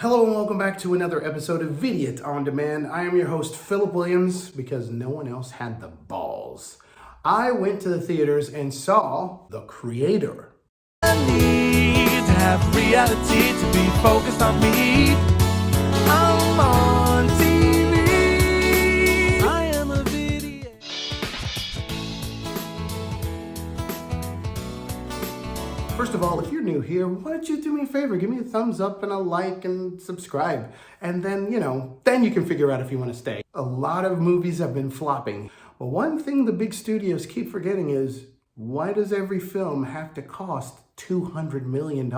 Hello and welcome back to another episode of Vidiot on Demand. I am your host, Philip Williams, because no one else had the balls. I went to the theaters and saw The Creator. I need to have reality to be focused on me. I'm on TV. I am a Vidiot. First of all, if you're new here, why don't you do me a favor? Give me a thumbs up and a like and subscribe. And then, then you can figure out if you want to stay. A lot of movies have been flopping. But one thing the big studios keep forgetting is, why does every film have to cost $200 million?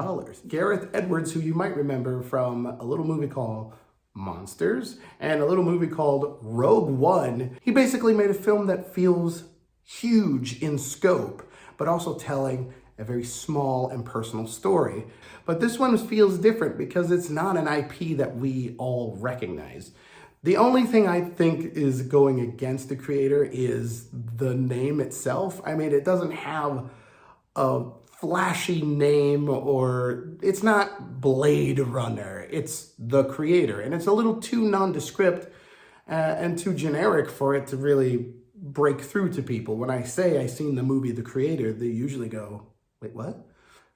Gareth Edwards, who you might remember from a little movie called Monsters and a little movie called Rogue One, he basically made a film that feels huge in scope, but also telling a very small and personal story. But this one feels different because it's not an IP that we all recognize. The only thing I think is going against The Creator is the name itself. I mean, it doesn't have a flashy name, or it's not Blade Runner. It's The Creator, and it's a little too nondescript and too generic for it to really break through to people. When I say I've seen the movie The Creator, they usually go, wait, what?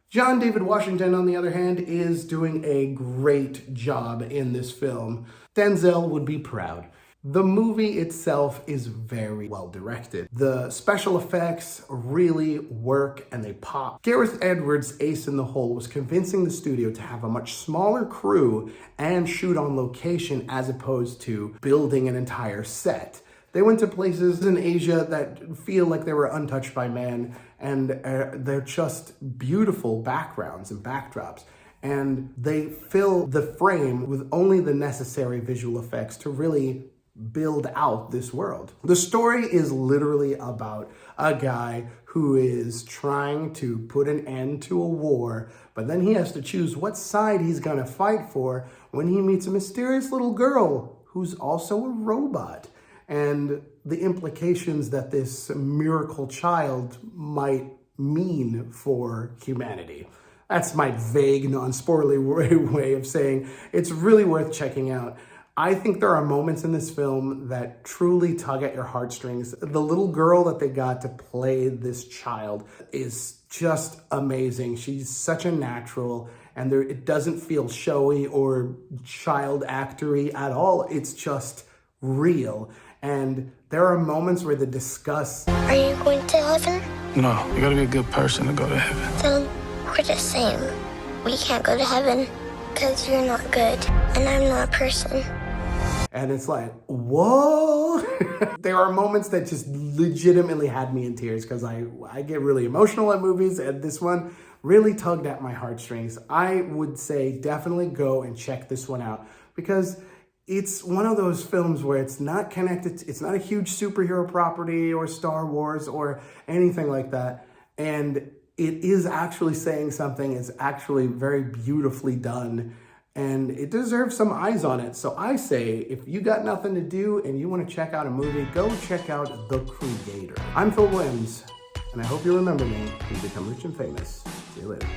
John David Washington, on the other hand, is doing a great job in this film. Denzel would be proud. The movie itself is very well directed. The special effects really work and they pop. Gareth Edwards' ace in the hole was convincing the studio to have a much smaller crew and shoot on location as opposed to building an entire set. They went to places in Asia that feel like they were untouched by man, and they're just beautiful backgrounds and backdrops. And they fill the frame with only the necessary visual effects to really build out this world. The story is literally about a guy who is trying to put an end to a war, but then he has to choose what side he's gonna fight for when he meets a mysterious little girl who's also a robot, and the implications that this miracle child might mean for humanity. That's my vague, non-spoilery way of saying it's really worth checking out. I think there are moments in this film that truly tug at your heartstrings. The little girl that they got to play this child is just amazing. She's such a natural, and it doesn't feel showy or child actory at all. It's just real. And there are moments where they discuss, are you going to heaven? No, you gotta be a good person to go to heaven. Then we're the same. We can't go to heaven because you're not good and I'm not a person. and it's like, whoa. There are moments that just legitimately had me in tears because I get really emotional at movies, and this one really tugged at my heartstrings. I would say definitely go and check this one out because it's one of those films where it's not connected, it's not a huge superhero property or Star Wars or anything like that. And it is actually saying something, it's actually very beautifully done, and it deserves some eyes on it. So I say, if you got nothing to do and you want to check out a movie, go check out The Creator. I'm Phil Williams, and I hope you remember me when you become rich and famous. See you later.